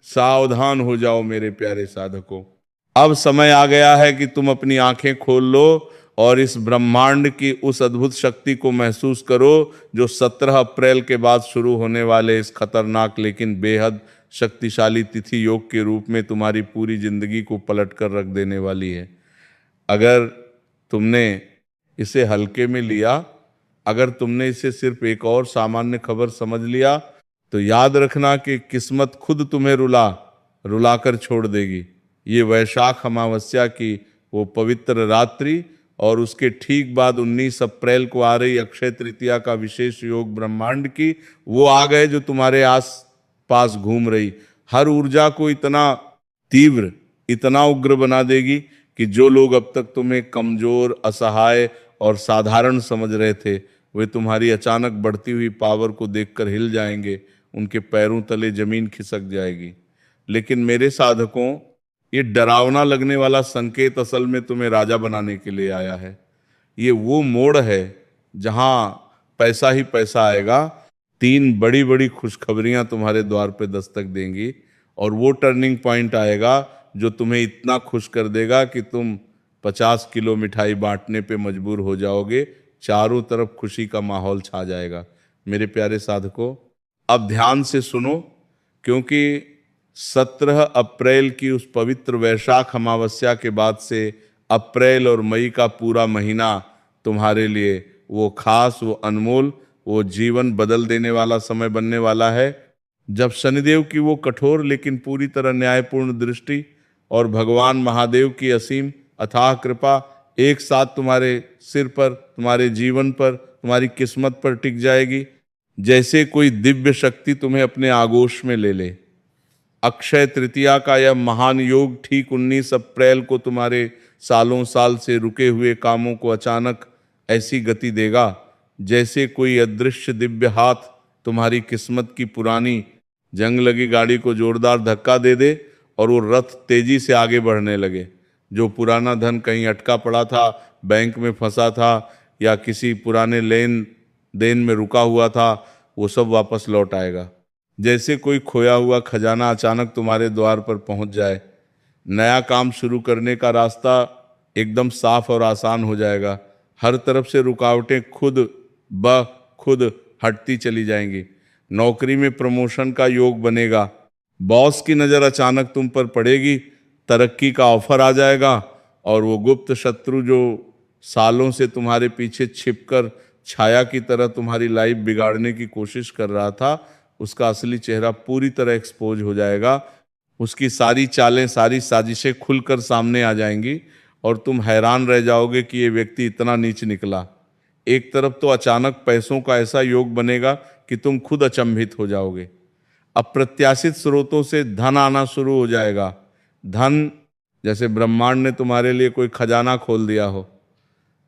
सावधान हो जाओ मेरे प्यारे साधकों। अब समय आ गया है कि तुम अपनी आंखें खोल लो और इस ब्रह्मांड की उस अद्भुत शक्ति को महसूस करो जो 17 अप्रैल के बाद शुरू होने वाले इस खतरनाक लेकिन बेहद शक्तिशाली तिथि योग के रूप में तुम्हारी पूरी जिंदगी को पलट कर रख देने वाली है। अगर तुमने इसे हल्के में लिया, अगर तुमने इसे सिर्फ एक और सामान्य खबर समझ लिया, तो याद रखना कि किस्मत खुद तुम्हें रुला रुला कर छोड़ देगी। ये वैशाख अमावस्या की वो पवित्र रात्रि और उसके ठीक बाद 19 अप्रैल को आ रही अक्षय तृतीया का विशेष योग ब्रह्मांड की वो आ गए जो तुम्हारे आस पास घूम रही हर ऊर्जा को इतना तीव्र, इतना उग्र बना देगी कि जो लोग अब तक तुम्हें कमजोर, असहाय और साधारण समझ रहे थे, वे तुम्हारी अचानक बढ़ती हुई पावर को देखकर हिल जाएंगे, उनके पैरों तले जमीन खिसक जाएगी। लेकिन मेरे साधकों, ये डरावना लगने वाला संकेत असल में तुम्हें राजा बनाने के लिए आया है। ये वो मोड़ है जहां पैसा ही पैसा आएगा। 3 बड़ी बड़ी खुशखबरियां तुम्हारे द्वार पे दस्तक देंगी और वो टर्निंग पॉइंट आएगा जो तुम्हें इतना खुश कर देगा कि तुम 50 किलो मिठाई बांटने पे मजबूर हो जाओगे। चारों तरफ खुशी का माहौल छा जाएगा। मेरे प्यारे साधकों, अब ध्यान से सुनो, क्योंकि 17 अप्रैल की उस पवित्र वैशाख अमावस्या के बाद से अप्रैल और मई का पूरा महीना तुम्हारे लिए वो खास, वो अनमोल, वो जीवन बदल देने वाला समय बनने वाला है, जब शनिदेव की वो कठोर लेकिन पूरी तरह न्यायपूर्ण दृष्टि और भगवान महादेव की असीम अथाह कृपा एक साथ तुम्हारे सिर पर, तुम्हारे जीवन पर, तुम्हारी किस्मत पर टिक जाएगी। जैसे कोई दिव्य शक्ति तुम्हें अपने आगोश में ले ले। अक्षय तृतीया का यह महान योग ठीक 19 अप्रैल को तुम्हारे सालों साल से रुके हुए कामों को अचानक ऐसी गति देगा जैसे कोई अदृश्य दिव्य हाथ तुम्हारी किस्मत की पुरानी जंग लगी गाड़ी को जोरदार धक्का दे दे और वो रथ तेजी से आगे बढ़ने लगे। जो पुराना धन कहीं अटका पड़ा था, बैंक में फंसा था या किसी पुराने लेन देन में रुका हुआ था, वो सब वापस लौट आएगा। जैसे कोई खोया हुआ खजाना अचानक तुम्हारे द्वार पर पहुंच जाए। नया काम शुरू करने का रास्ता एकदम साफ और आसान हो जाएगा। हर तरफ से रुकावटें खुद ब खुद हटती चली जाएंगी। नौकरी में प्रमोशन का योग बनेगा। बॉस की नज़र अचानक तुम पर पड़ेगी। तरक्की का ऑफर आ जाएगा और वो गुप्त शत्रु जो सालों से तुम्हारे पीछे छिपकर छाया की तरह तुम्हारी लाइफ बिगाड़ने की कोशिश कर रहा था, उसका असली चेहरा पूरी तरह एक्सपोज हो जाएगा। उसकी सारी चालें, सारी साजिशें खुलकर सामने आ जाएंगी और तुम हैरान रह जाओगे कि ये व्यक्ति इतना नीच निकला। एक तरफ तो अचानक पैसों का ऐसा योग बनेगा कि तुम खुद अचंभित हो जाओगे। अप्रत्याशित स्रोतों से धन आना शुरू हो जाएगा। धन जैसे ब्रह्मांड ने तुम्हारे लिए कोई खजाना खोल दिया हो।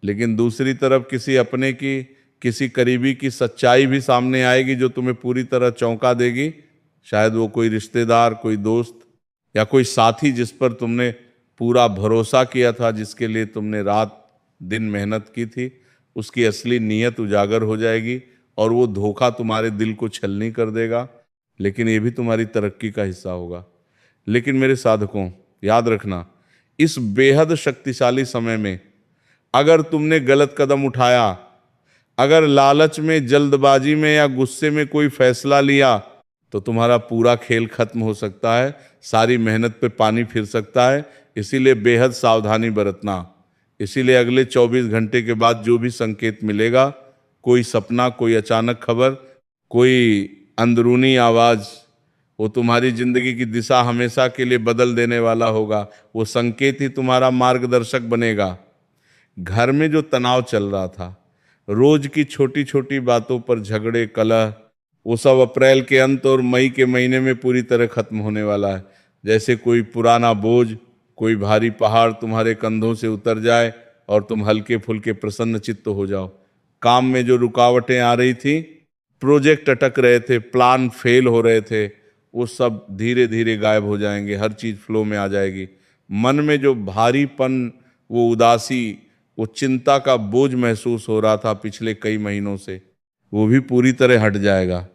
लेकिन दूसरी तरफ किसी अपने की, किसी करीबी की सच्चाई भी सामने आएगी जो तुम्हें पूरी तरह चौंका देगी। शायद वो कोई रिश्तेदार, कोई दोस्त या कोई साथी जिस पर तुमने पूरा भरोसा किया था, जिसके लिए तुमने रात दिन मेहनत की थी, उसकी असली नीयत उजागर हो जाएगी और वो धोखा तुम्हारे दिल को छलनी कर देगा। लेकिन ये भी तुम्हारी तरक्की का हिस्सा होगा। लेकिन मेरे साधकों, याद रखना, इस बेहद शक्तिशाली समय में अगर तुमने गलत कदम उठाया, अगर लालच में, जल्दबाजी में या गुस्से में कोई फैसला लिया, तो तुम्हारा पूरा खेल खत्म हो सकता है। सारी मेहनत पे पानी फिर सकता है। इसीलिए बेहद सावधानी बरतना। इसीलिए अगले 24 घंटे के बाद जो भी संकेत मिलेगा, कोई सपना, कोई अचानक खबर, कोई अंदरूनी आवाज, वो तुम्हारी जिंदगी की दिशा हमेशा के लिए बदल देने वाला होगा। वो संकेत ही तुम्हारा मार्गदर्शक बनेगा। घर में जो तनाव चल रहा था, रोज की छोटी छोटी बातों पर झगड़े, कलह, वो सब अप्रैल के अंत और मई के महीने में पूरी तरह खत्म होने वाला है। जैसे कोई पुराना बोझ, कोई भारी पहाड़ तुम्हारे कंधों से उतर जाए और तुम हल्के फुल्के प्रसन्न चित्त हो जाओ। काम में जो रुकावटें आ रही थी, प्रोजेक्ट अटक रहे थे, प्लान फेल हो रहे थे, वो सब धीरे धीरे गायब हो जाएंगे। हर चीज फ्लो में आ जाएगी। मन में जो भारीपन, वो उदासी, वो चिंता का बोझ महसूस हो रहा था पिछले कई महीनों से, वो भी पूरी तरह हट जाएगा।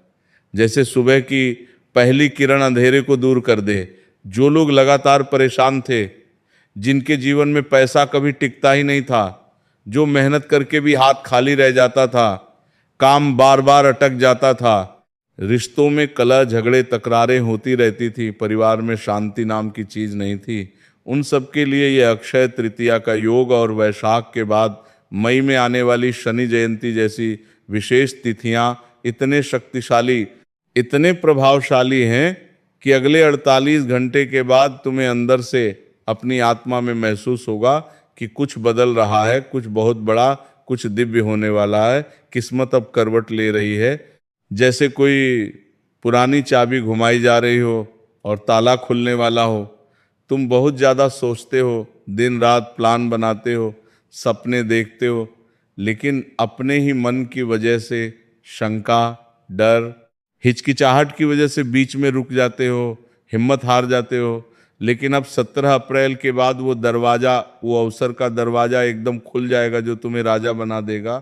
जैसे सुबह की पहली किरण अंधेरे को दूर कर दे। जो लोग लगातार परेशान थे, जिनके जीवन में पैसा कभी टिकता ही नहीं था, जो मेहनत करके भी हाथ खाली रह जाता था, काम बार बार अटक जाता था, रिश्तों में कलह झगड़े तकरारें होती रहती थी, परिवार में शांति नाम की चीज नहीं थी, उन सब के लिए यह अक्षय तृतीया का योग और वैशाख के बाद मई में आने वाली शनि जयंती जैसी विशेष तिथियां इतने शक्तिशाली, इतने प्रभावशाली हैं कि अगले 48 घंटे के बाद तुम्हें अंदर से अपनी आत्मा में महसूस होगा कि कुछ बदल रहा है, कुछ बहुत बड़ा, कुछ दिव्य होने वाला है। किस्मत अब करवट ले रही है। जैसे कोई पुरानी चाबी घुमाई जा रही हो और ताला खुलने वाला हो। तुम बहुत ज़्यादा सोचते हो, दिन रात प्लान बनाते हो, सपने देखते हो, लेकिन अपने ही मन की वजह से शंका, डर, हिचकिचाहट की वजह से बीच में रुक जाते हो, हिम्मत हार जाते हो। लेकिन अब 17 अप्रैल के बाद वो दरवाजा, वो अवसर का दरवाजा एकदम खुल जाएगा जो तुम्हें राजा बना देगा,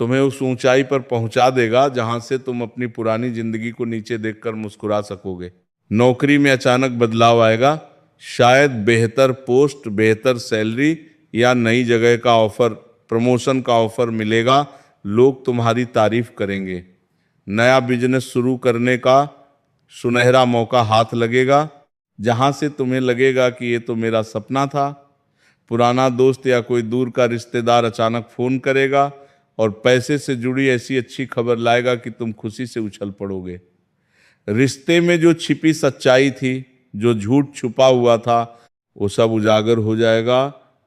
तुम्हें उस ऊंचाई पर पहुंचा देगा जहां से तुम अपनी पुरानी जिंदगी को नीचे देखकर मुस्कुरा सकोगे। नौकरी में अचानक बदलाव आएगा, शायद बेहतर पोस्ट, बेहतर सैलरी या नई जगह का ऑफर, प्रमोशन का ऑफर मिलेगा। लोग तुम्हारी तारीफ करेंगे। नया बिजनेस शुरू करने का सुनहरा मौका हाथ लगेगा, जहां से तुम्हें लगेगा कि ये तो मेरा सपना था। पुराना दोस्त या कोई दूर का रिश्तेदार अचानक फोन करेगा और पैसे से जुड़ी ऐसी अच्छी खबर लाएगा कि तुम खुशी से उछल पड़ोगे। रिश्ते में जो छिपी सच्चाई थी, जो झूठ छुपा हुआ था, वो सब उजागर हो जाएगा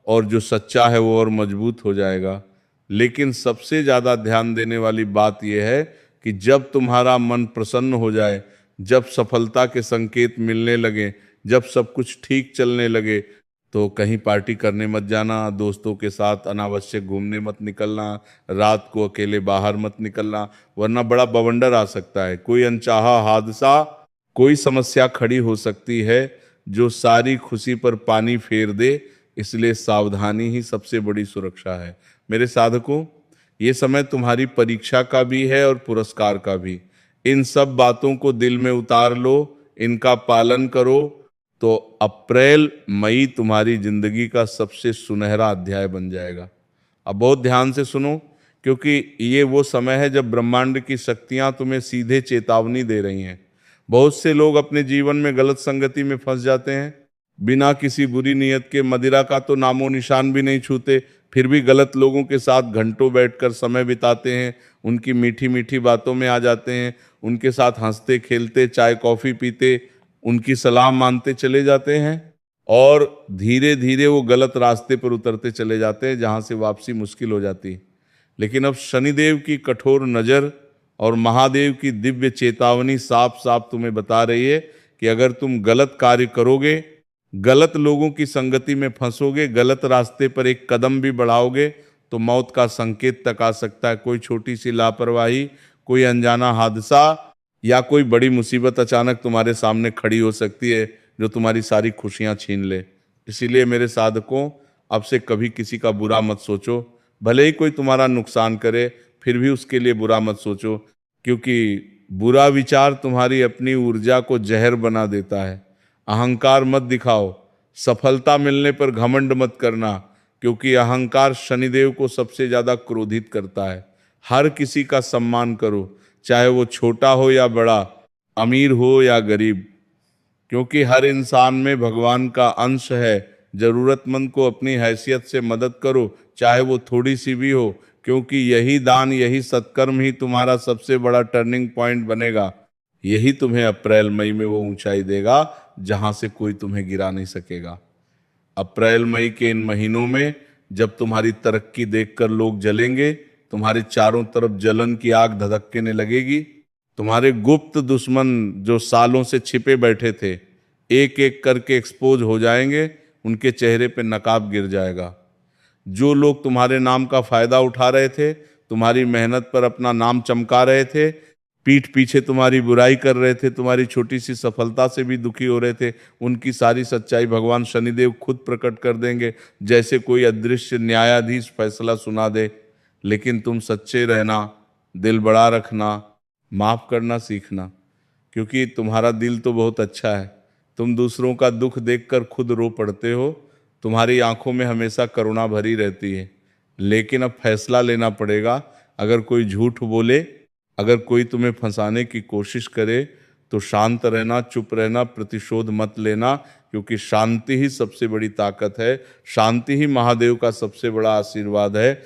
और जो सच्चा है वो और मजबूत हो जाएगा। लेकिन सबसे ज्यादा ध्यान देने वाली बात यह है कि जब तुम्हारा मन प्रसन्न हो जाए, जब सफलता के संकेत मिलने लगे, जब सब कुछ ठीक चलने लगे, तो कहीं पार्टी करने मत जाना, दोस्तों के साथ अनावश्यक घूमने मत निकलना, रात को अकेले बाहर मत निकलना, वरना बड़ा बवंडर आ सकता है। कोई अनचाहा हादसा, कोई समस्या खड़ी हो सकती है जो सारी खुशी पर पानी फेर दे। इसलिए सावधानी ही सबसे बड़ी सुरक्षा है। मेरे साधकों, ये समय तुम्हारी परीक्षा का भी है और पुरस्कार का भी। इन सब बातों को दिल में उतार लो, इनका पालन करो, तो अप्रैल मई तुम्हारी जिंदगी का सबसे सुनहरा अध्याय बन जाएगा। अब बहुत ध्यान से सुनो, क्योंकि ये वो समय है जब ब्रह्मांड की शक्तियां तुम्हें सीधे चेतावनी दे रही हैं। बहुत से लोग अपने जीवन में गलत संगति में फंस जाते हैं, बिना किसी बुरी नीयत के मदिरा का तो नामो निशान भी नहीं छूते, फिर भी गलत लोगों के साथ घंटों बैठकर समय बिताते हैं, उनकी मीठी मीठी बातों में आ जाते हैं, उनके साथ हंसते खेलते चाय कॉफी पीते, उनकी सलाह मानते चले जाते हैं और धीरे धीरे वो गलत रास्ते पर उतरते चले जाते हैं जहां से वापसी मुश्किल हो जाती है। लेकिन अब शनिदेव की कठोर नजर और महादेव की दिव्य चेतावनी साफ साफ तुम्हें बता रही है कि अगर तुम गलत कार्य करोगे, गलत लोगों की संगति में फंसोगे, गलत रास्ते पर एक कदम भी बढ़ाओगे, तो मौत का संकेत तक आ सकता है। कोई छोटी सी लापरवाही, कोई अनजाना हादसा या कोई बड़ी मुसीबत अचानक तुम्हारे सामने खड़ी हो सकती है जो तुम्हारी सारी खुशियां छीन ले। इसीलिए मेरे साधकों, अब से कभी किसी का बुरा मत सोचो। भले ही कोई तुम्हारा नुकसान करे, फिर भी उसके लिए बुरा मत सोचो, क्योंकि बुरा विचार तुम्हारी अपनी ऊर्जा को जहर बना देता है। अहंकार मत दिखाओ, सफलता मिलने पर घमंड मत करना, क्योंकि अहंकार शनिदेव को सबसे ज्यादा क्रोधित करता है। हर किसी का सम्मान करो, चाहे वो छोटा हो या बड़ा, अमीर हो या गरीब, क्योंकि हर इंसान में भगवान का अंश है। जरूरतमंद को अपनी हैसियत से मदद करो, चाहे वो थोड़ी सी भी हो, क्योंकि यही दान, यही सत्कर्म ही तुम्हारा सबसे बड़ा टर्निंग पॉइंट बनेगा। यही तुम्हें अप्रैल मई में वो ऊंचाई देगा जहां से कोई तुम्हें गिरा नहीं सकेगा। अप्रैल मई के इन महीनों में जब तुम्हारी तरक्की देखकर लोग जलेंगे, तुम्हारे चारों तरफ जलन की आग धधकने लगेगी, तुम्हारे गुप्त दुश्मन जो सालों से छिपे बैठे थे, एक एक करके एक्सपोज हो जाएंगे, उनके चेहरे पे नकाब गिर जाएगा। जो लोग तुम्हारे नाम का फायदा उठा रहे थे, तुम्हारी मेहनत पर अपना नाम चमका रहे थे, पीठ पीछे तुम्हारी बुराई कर रहे थे, तुम्हारी छोटी सी सफलता से भी दुखी हो रहे थे, उनकी सारी सच्चाई भगवान शनिदेव खुद प्रकट कर देंगे, जैसे कोई अदृश्य न्यायाधीश फैसला सुना दे। लेकिन तुम सच्चे रहना, दिल बड़ा रखना, माफ करना सीखना, क्योंकि तुम्हारा दिल तो बहुत अच्छा है, तुम दूसरों का दुख देखकर खुद रो पड़ते हो, तुम्हारी आंखों में हमेशा करुणा भरी रहती है। लेकिन अब फैसला लेना पड़ेगा। अगर कोई झूठ बोले, अगर कोई तुम्हें फंसाने की कोशिश करे, तो शांत रहना, चुप रहना, प्रतिशोध मत लेना, क्योंकि शांति ही सबसे बड़ी ताकत है। शांति ही महादेव का सबसे बड़ा आशीर्वाद है।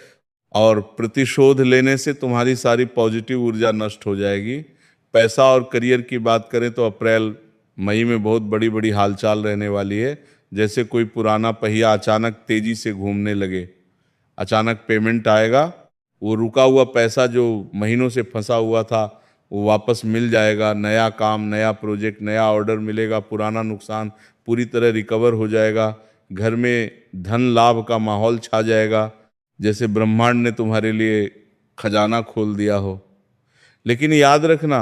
और प्रतिशोध लेने से तुम्हारी सारी पॉजिटिव ऊर्जा नष्ट हो जाएगी। पैसा और करियर की बात करें तो अप्रैल मई में बहुत बड़ी बड़ी हालचाल रहने वाली है। जैसे कोई पुराना पहिया अचानक तेजी से घूमने लगे, अचानक पेमेंट आएगा, वो रुका हुआ पैसा जो महीनों से फंसा हुआ था वो वापस मिल जाएगा। नया काम, नया प्रोजेक्ट, नया ऑर्डर मिलेगा, पुराना नुकसान पूरी तरह रिकवर हो जाएगा। घर में धन लाभ का माहौल छा जाएगा, जैसे ब्रह्मांड ने तुम्हारे लिए खजाना खोल दिया हो। लेकिन याद रखना,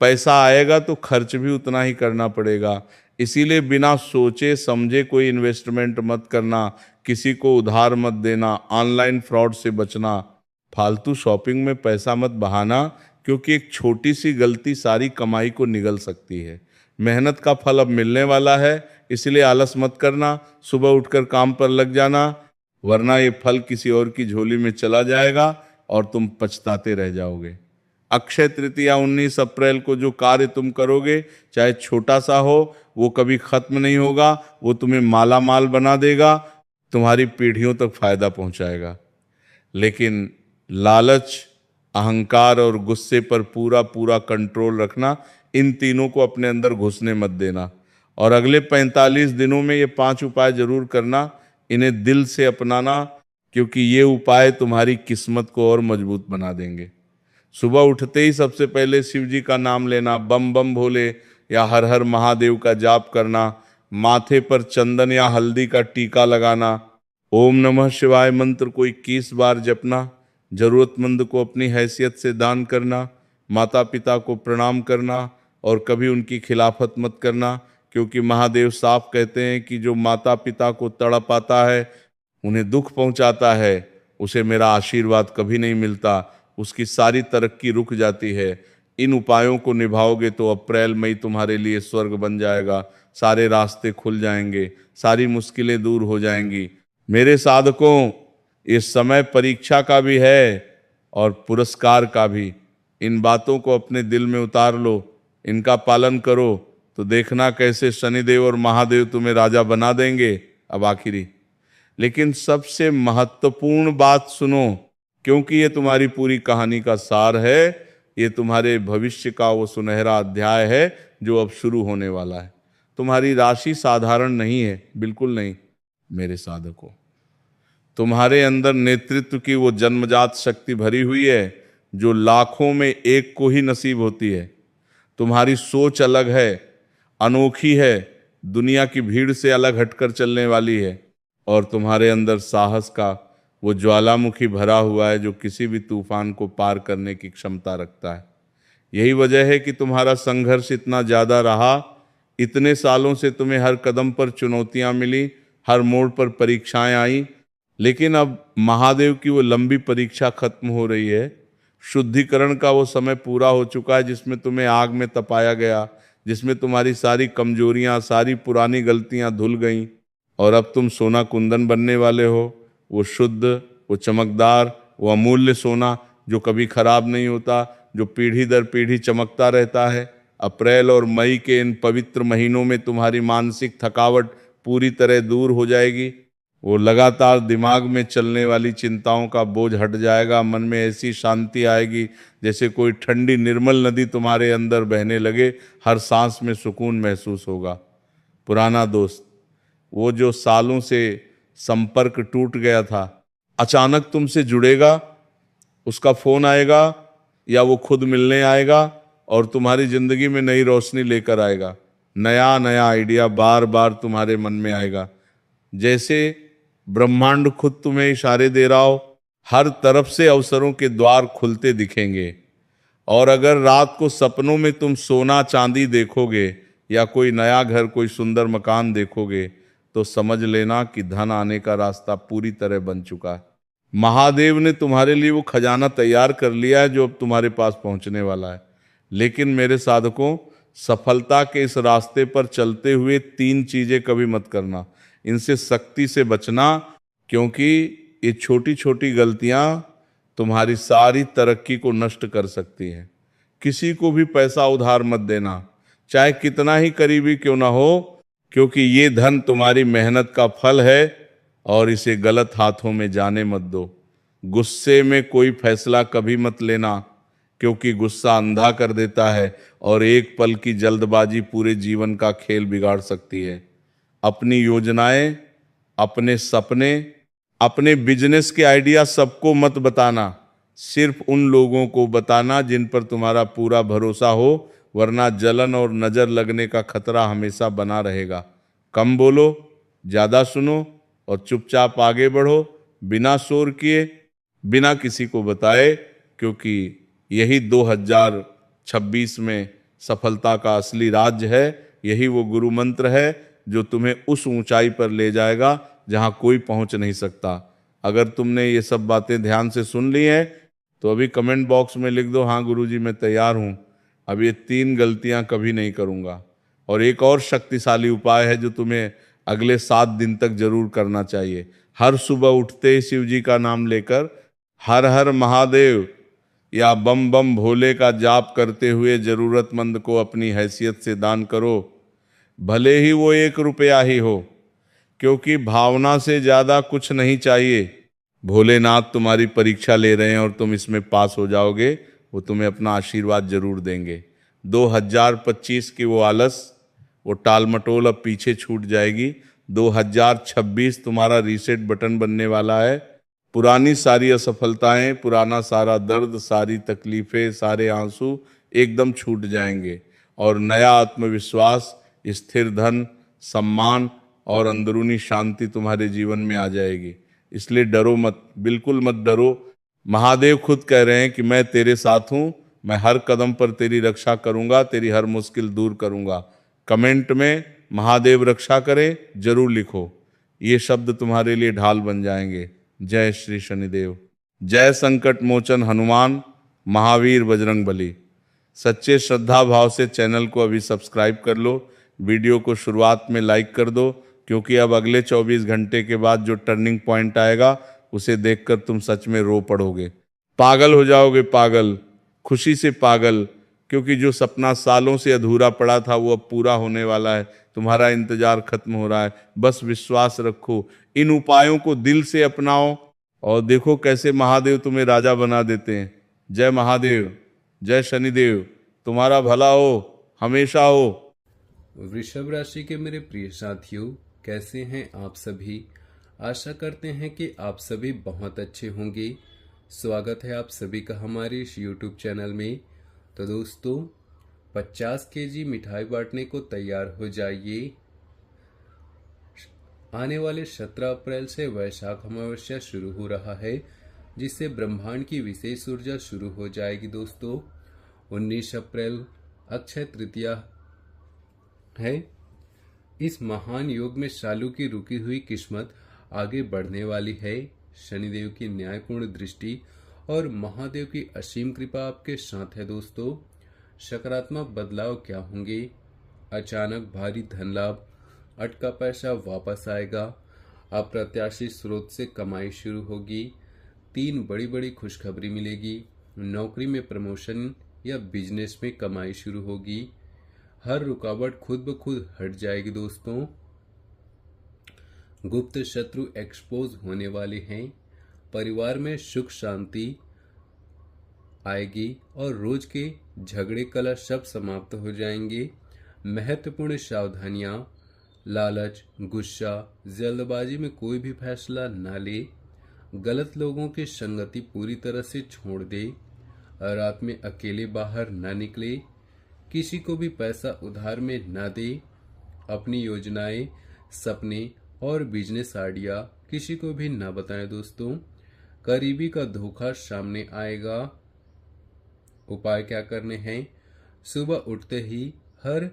पैसा आएगा तो खर्च भी उतना ही करना पड़ेगा। इसीलिए बिना सोचे समझे कोई इन्वेस्टमेंट मत करना, किसी को उधार मत देना, ऑनलाइन फ्रॉड से बचना, फालतू शॉपिंग में पैसा मत बहाना, क्योंकि एक छोटी सी गलती सारी कमाई को निगल सकती है। मेहनत का फल अब मिलने वाला है, इसलिए आलस मत करना, सुबह उठकर काम पर लग जाना, वरना ये फल किसी और की झोली में चला जाएगा और तुम पछताते रह जाओगे। अक्षय तृतीया 19 अप्रैल को जो कार्य तुम करोगे, चाहे छोटा सा हो, वो कभी खत्म नहीं होगा। वो तुम्हें माला माल बना देगा, तुम्हारी पीढ़ियों तक फायदा पहुंचाएगा। लेकिन लालच, अहंकार और गुस्से पर पूरा पूरा कंट्रोल रखना। इन तीनों को अपने अंदर घुसने मत देना। और अगले 45 दिनों में ये 5 उपाय जरूर करना। इन्हें दिल से अपनाना, क्योंकि ये उपाय तुम्हारी किस्मत को और मजबूत बना देंगे। सुबह उठते ही सबसे पहले शिव जी का नाम लेना, बम बम भोले या हर हर महादेव का जाप करना, माथे पर चंदन या हल्दी का टीका लगाना, ओम नमः शिवाय मंत्र को 21 बार जपना, जरूरतमंद को अपनी हैसियत से दान करना, माता पिता को प्रणाम करना और कभी उनकी खिलाफत मत करना, क्योंकि महादेव साफ कहते हैं कि जो माता पिता को तड़पाता है, उन्हें दुख पहुंचाता है, उसे मेरा आशीर्वाद कभी नहीं मिलता, उसकी सारी तरक्की रुक जाती है। इन उपायों को निभाओगे तो अप्रैल मई तुम्हारे लिए स्वर्ग बन जाएगा। सारे रास्ते खुल जाएंगे, सारी मुश्किलें दूर हो जाएंगी। मेरे साधकों, इस समय परीक्षा का भी है और पुरस्कार का भी। इन बातों को अपने दिल में उतार लो, इनका पालन करो, तो देखना कैसे शनिदेव और महादेव तुम्हें राजा बना देंगे। अब आखिरी लेकिन सबसे महत्वपूर्ण बात सुनो, क्योंकि ये तुम्हारी पूरी कहानी का सार है। ये तुम्हारे भविष्य का वो सुनहरा अध्याय है जो अब शुरू होने वाला है। तुम्हारी राशि साधारण नहीं है, बिल्कुल नहीं मेरे साधकों। तुम्हारे अंदर नेतृत्व की वो जन्मजात शक्ति भरी हुई है जो लाखों में एक को ही नसीब होती है। तुम्हारी सोच अलग है, अनोखी है, दुनिया की भीड़ से अलग हटकर चलने वाली है। और तुम्हारे अंदर साहस का वो ज्वालामुखी भरा हुआ है जो किसी भी तूफान को पार करने की क्षमता रखता है। यही वजह है कि तुम्हारा संघर्ष इतना ज़्यादा रहा। इतने सालों से तुम्हें हर कदम पर चुनौतियां मिली, हर मोड़ पर परीक्षाएं आई, लेकिन अब महादेव की वो लंबी परीक्षा खत्म हो रही है। शुद्धिकरण का वो समय पूरा हो चुका है जिसमें तुम्हें आग में तपाया गया, जिसमें तुम्हारी सारी कमजोरियां, सारी पुरानी गलतियां धुल गईं और अब तुम सोना कुंदन बनने वाले हो। वो शुद्ध, वो चमकदार, वो अमूल्य सोना जो कभी खराब नहीं होता, जो पीढ़ी दर पीढ़ी चमकता रहता है। अप्रैल और मई के इन पवित्र महीनों में तुम्हारी मानसिक थकावट पूरी तरह दूर हो जाएगी। वो लगातार दिमाग में चलने वाली चिंताओं का बोझ हट जाएगा। मन में ऐसी शांति आएगी जैसे कोई ठंडी निर्मल नदी तुम्हारे अंदर बहने लगे। हर सांस में सुकून महसूस होगा। पुराना दोस्त, वो जो सालों से संपर्क टूट गया था, अचानक तुमसे जुड़ेगा। उसका फोन आएगा या वो खुद मिलने आएगा और तुम्हारी जिंदगी में नई रोशनी लेकर आएगा। नया नया आइडिया बार बार तुम्हारे मन में आएगा, जैसे ब्रह्मांड खुद तुम्हें इशारे दे रहा हो। हर तरफ से अवसरों के द्वार खुलते दिखेंगे। और अगर रात को सपनों में तुम सोना चांदी देखोगे या कोई नया घर, कोई सुंदर मकान देखोगे, तो समझ लेना कि धन आने का रास्ता पूरी तरह बन चुका है। महादेव ने तुम्हारे लिए वो खजाना तैयार कर लिया है जो अब तुम्हारे पास पहुंचने वाला है। लेकिन मेरे साधकों, सफलता के इस रास्ते पर चलते हुए 3 चीजें कभी मत करना, इनसे सख्ती से बचना, क्योंकि ये छोटी छोटी गलतियां तुम्हारी सारी तरक्की को नष्ट कर सकती हैं। किसी को भी पैसा उधार मत देना, चाहे कितना ही करीबी क्यों ना हो, क्योंकि ये धन तुम्हारी मेहनत का फल है और इसे गलत हाथों में जाने मत दो। गुस्से में कोई फैसला कभी मत लेना, क्योंकि गुस्सा अंधा कर देता है और एक पल की जल्दबाजी पूरे जीवन का खेल बिगाड़ सकती है। अपनी योजनाएं, अपने सपने, अपने बिजनेस के आइडिया सबको मत बताना, सिर्फ उन लोगों को बताना जिन पर तुम्हारा पूरा भरोसा हो, वरना जलन और नजर लगने का खतरा हमेशा बना रहेगा। कम बोलो, ज्यादा सुनो और चुपचाप आगे बढ़ो, बिना शोर किए, बिना किसी को बताए, क्योंकि यही 2026 में सफलता का असली राज है। यही वो गुरु मंत्र है जो तुम्हें उस ऊंचाई पर ले जाएगा जहां कोई पहुंच नहीं सकता। अगर तुमने ये सब बातें ध्यान से सुन ली हैं तो अभी कमेंट बॉक्स में लिख दो, हाँ गुरुजी मैं तैयार हूं, अब ये 3 गलतियां कभी नहीं करूंगा। और एक और शक्तिशाली उपाय है जो तुम्हें अगले 7 दिन तक जरूर करना चाहिए। हर सुबह उठते ही शिव जी का नाम लेकर हर हर महादेव या बम बम भोले का जाप करते हुए जरूरतमंद को अपनी हैसियत से दान करो, भले ही वो 1 रुपया ही हो, क्योंकि भावना से ज्यादा कुछ नहीं चाहिए। भोलेनाथ तुम्हारी परीक्षा ले रहे हैं और तुम इसमें पास हो जाओगे, वो तुम्हें अपना आशीर्वाद जरूर देंगे। 2025 की वो आलस, वो टाल मटोल अब पीछे छूट जाएगी। 2026 तुम्हारा रीसेट बटन बनने वाला है। पुरानी सारी असफलताएं, पुराना सारा दर्द, सारी तकलीफें, सारे आंसू एकदम छूट जाएंगे और नया आत्मविश्वास, स्थिर धन, सम्मान और अंदरूनी शांति तुम्हारे जीवन में आ जाएगी। इसलिए डरो मत, बिल्कुल मत डरो। महादेव खुद कह रहे हैं कि मैं तेरे साथ हूं, मैं हर कदम पर तेरी रक्षा करूंगा, तेरी हर मुश्किल दूर करूंगा। कमेंट में महादेव रक्षा करे जरूर लिखो, ये शब्द तुम्हारे लिए ढाल बन जाएंगे। जय श्री शनिदेव, जय संकट मोचन हनुमान, महावीर बजरंग बली। सच्चे श्रद्धा भाव से चैनल को अभी सब्सक्राइब कर लो, वीडियो को शुरुआत में लाइक कर दो, क्योंकि अब अगले 24 घंटे के बाद जो टर्निंग पॉइंट आएगा उसे देखकर तुम सच में रो पड़ोगे, पागल हो जाओगे, पागल, खुशी से पागल, क्योंकि जो सपना सालों से अधूरा पड़ा था वो अब पूरा होने वाला है। तुम्हारा इंतजार खत्म हो रहा है, बस विश्वास रखो, इन उपायों को दिल से अपनाओ और देखो कैसे महादेव तुम्हें राजा बना देते हैं। जय महादेव, जय शनिदेव, तुम्हारा भला हो, हमेशा हो। वृषभ राशि के मेरे प्रिय साथियों, कैसे हैं आप सभी। आशा करते हैं कि आप सभी बहुत अच्छे होंगे। स्वागत है आप सभी का हमारे इस YouTube चैनल में। तो दोस्तों, 50 केजी मिठाई बांटने को तैयार हो जाइए। आने वाले 17 अप्रैल से वैशाख अमावस्या शुरू हो रहा है, जिससे ब्रह्मांड की विशेष ऊर्जा शुरू हो जाएगी। दोस्तों, 19 अप्रैल अक्षय तृतीया है। इस महान योग में शालू की रुकी हुई किस्मत आगे बढ़ने वाली है। शनिदेव की न्यायपूर्ण दृष्टि और महादेव की असीम कृपा आपके साथ है। दोस्तों, सकारात्मक बदलाव क्या होंगे। अचानक भारी धन लाभ, अटका पैसा वापस आएगा, अप्रत्याशित स्रोत से कमाई शुरू होगी, 3 बड़ी बड़ी खुशखबरी मिलेगी, नौकरी में प्रमोशन या बिजनेस में कमाई शुरू होगी, हर रुकावट खुद ब खुद हट जाएगी। दोस्तों, गुप्त शत्रु एक्सपोज होने वाले हैं, परिवार में सुख शांति आएगी और रोज के झगड़े कलह सब समाप्त हो जाएंगे। महत्वपूर्ण सावधानियां, लालच, गुस्सा, जल्दबाजी में कोई भी फैसला ना ले, गलत लोगों की संगति पूरी तरह से छोड़ दे, रात में अकेले बाहर ना निकले, किसी को भी पैसा उधार में ना दे, अपनी योजनाएं, सपने और बिजनेस आइडिया किसी को भी ना बताएं। दोस्तों, करीबी का धोखा सामने आएगा। उपाय क्या करने हैं। सुबह उठते ही हर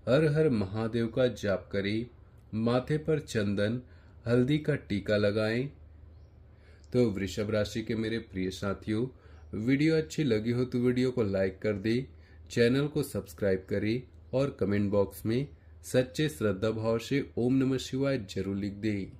हर महादेव का जाप करें, माथे पर चंदन हल्दी का टीका लगाएं। तो वृषभ राशि के मेरे प्रिय साथियों, वीडियो अच्छी लगी हो तो वीडियो को लाइक कर दे, चैनल को सब्सक्राइब करें और कमेंट बॉक्स में सच्चे श्रद्धा भाव से ओम नमः शिवाय जरूर लिख दें।